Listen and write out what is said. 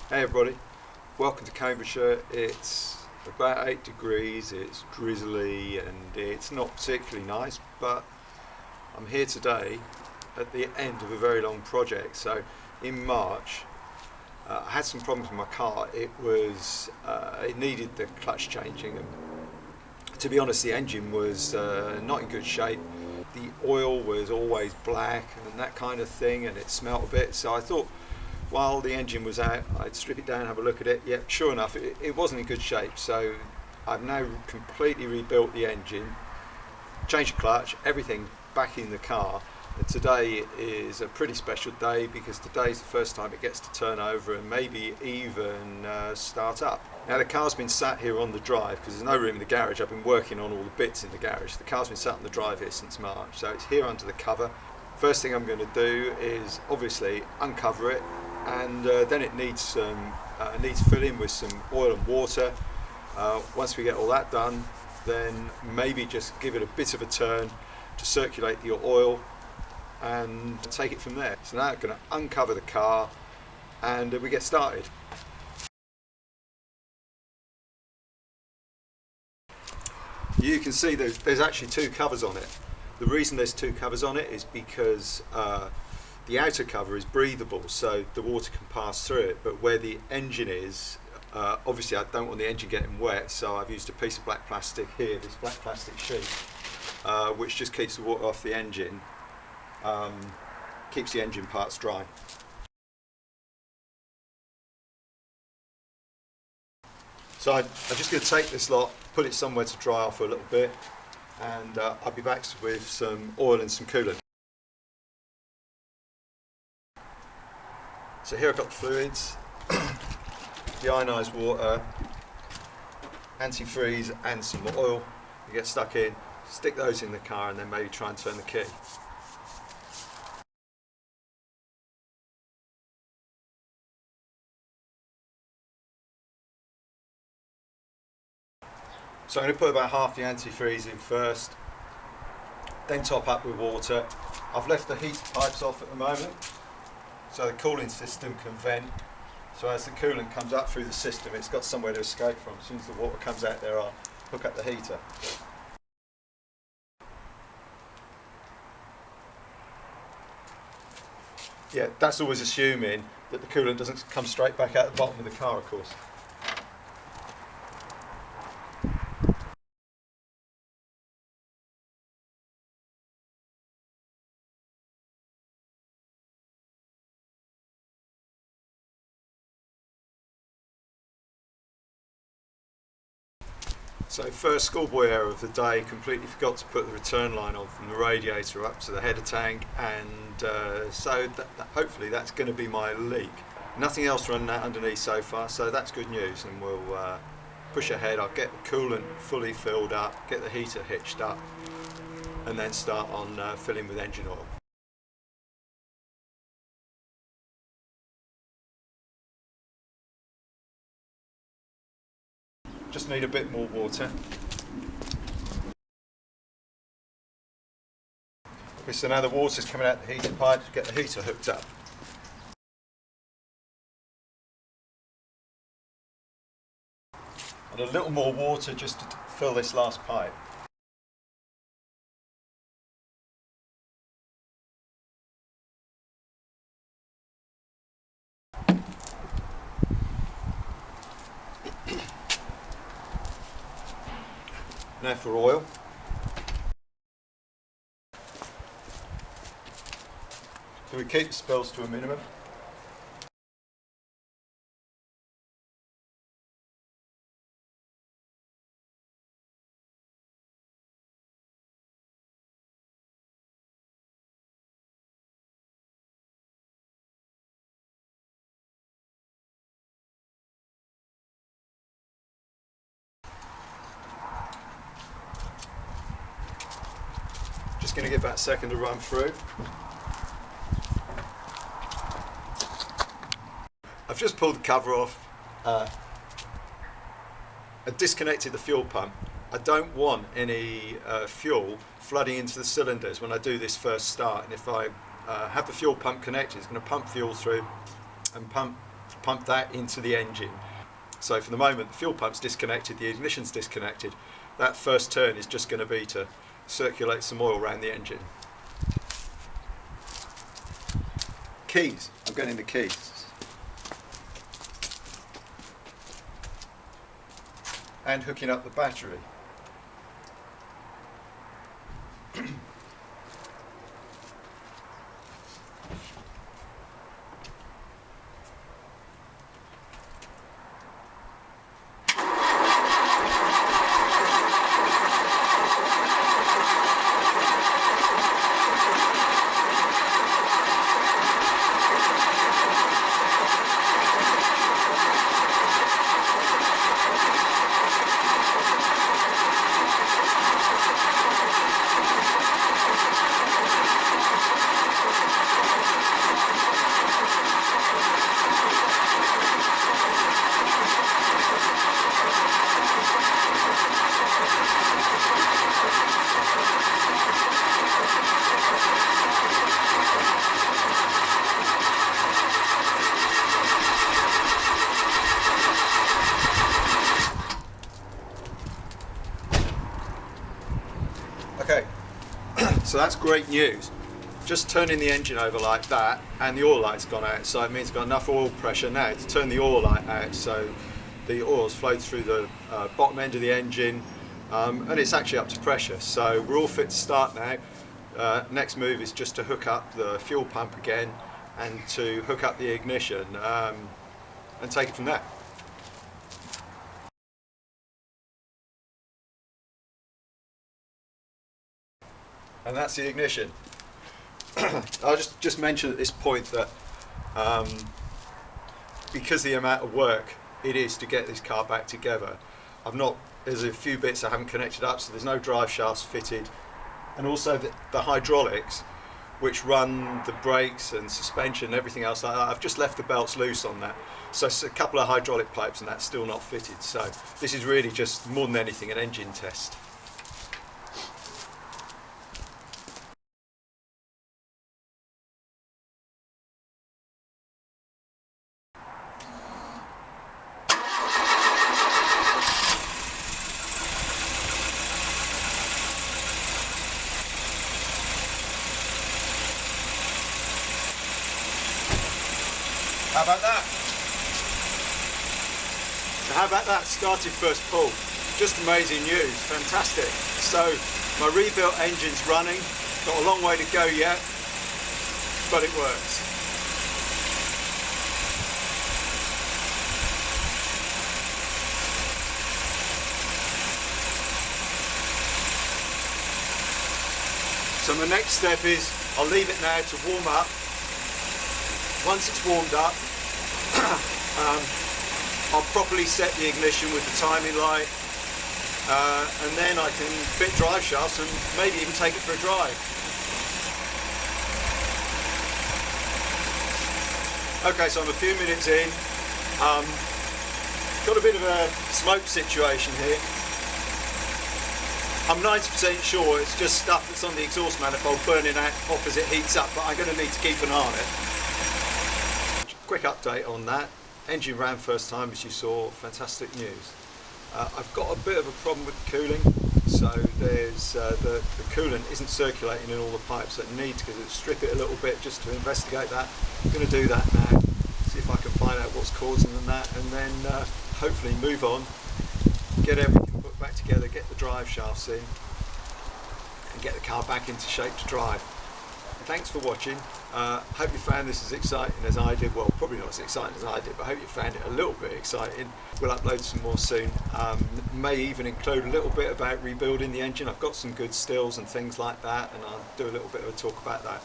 Hey everybody, welcome to Cambridgeshire. It's about 8 degrees, it's drizzly and it's not particularly nice, but I'm here today at the end of a very long project. So in March I had some problems with my car. It needed the clutch changing, and to be honest the engine was not in good shape. The oil was always black and that kind of thing, and it smelt a bit, so I thought while the engine was out I'd strip it down, have a look at it. Yep, sure enough it wasn't in good shape, so I've now completely rebuilt the engine, changed the clutch, everything back in the car. And today is a pretty special day because today's the first time it gets to turn over and maybe even start up. Now the car's been sat here on the drive because there's no room in the garage. I've been working on all the bits in the garage. The car's been sat on the drive here since March, so it's here under the cover. First thing I'm going to do is obviously uncover it, and then it needs filling with some oil and water. Once we get all that done, then maybe just give it a bit of a turn to circulate the oil and take it from there. So now I'm going to uncover the car and we get started. You can see there's actually two covers on it. The reason there's two covers on it is because the outer cover is breathable, so the water can pass through it, but where the engine is, obviously I don't want the engine getting wet, so I've used a piece of black plastic here, this black plastic sheet, which just keeps the water off the engine, keeps the engine parts dry. So I'm just going to take this lot, put it somewhere to dry off for a little bit, and I'll be back with some oil and some coolant. So here I've got the fluids, deionised water, antifreeze and some oil. You get stuck in, stick those in the car and then maybe try and turn the key. So I'm going to put about half the antifreeze in first, then top up with water. I've left the heater pipes off at the moment, so the cooling system can vent. So as the coolant comes up through the system, it's got somewhere to escape from. As soon as the water comes out there, I'll hook up the heater. Yeah, that's always assuming that the coolant doesn't come straight back out the bottom of the car, of course. So first schoolboy error of the day, completely forgot to put the return line on from the radiator up to the header tank, and so hopefully that's going to be my leak. Nothing else running out underneath so far, so that's good news, and we'll push ahead. I'll get the coolant fully filled up, get the heater hitched up, and then start on filling with engine oil. Just need a bit more water. Okay, so now the water's coming out the heater pipe to get the heater hooked up. And a little more water just to fill this last pipe. Now for oil. So we keep the spills to a minimum. Just going to give that a second to run through. I've just pulled the cover off. I disconnected the fuel pump. I don't want any fuel flooding into the cylinders when I do this first start, and if I have the fuel pump connected, it's going to pump fuel through and pump pump that into the engine. So for the moment the fuel pump's disconnected, the ignition's disconnected. That first turn is just going to be to circulate some oil around the engine. Keys, I'm getting the keys. And hooking up the battery. Okay, so that's great news. Just turning the engine over like that and the oil light's gone out, so it means it's got enough oil pressure now to turn the oil light out, so the oil's flowed through the bottom end of the engine, and it's actually up to pressure, so we're all fit to start now. Next move is just to hook up the fuel pump again and to hook up the ignition and take it from there. And that's the ignition. I'll just mention at this point that because the amount of work it is to get this car back together, there's a few bits I haven't connected up, so there's no drive shafts fitted, and also the hydraulics which run the brakes and suspension and everything else like that, I've just left the belts loose on that, so it's a couple of hydraulic pipes and that's still not fitted, so this is really just more than anything an engine test. How about that? So how about that? Started first pull. Just amazing news, fantastic. So my rebuilt engine's running, got a long way to go yet, but it works. So my next step is I'll leave it now to warm up. Once it's warmed up, I'll properly set the ignition with the timing light, and then I can fit drive shafts and maybe even take it for a drive. Okay, so I'm a few minutes in. Got a bit of a smoke situation here. I'm 90% sure it's just stuff that's on the exhaust manifold burning out off as it heats up, but I'm going to need to keep an eye on it. Quick update on that. Engine ran first time, as you saw. Fantastic news. I've got a bit of a problem with the cooling, so there's the coolant isn't circulating in all the pipes that need to, strip it a little bit just to investigate that. I'm going to do that now, see if I can find out what's causing that, and then hopefully move on, get everything put back together, get the drive shafts in, and get the car back into shape to drive. Thanks for watching. Hope you found this as exciting as I did. Well, probably not as exciting as I did, but I hope you found it a little bit exciting. We'll upload some more soon. May even include a little bit about rebuilding the engine. I've got some good stills and things like that, and I'll do a little bit of a talk about that.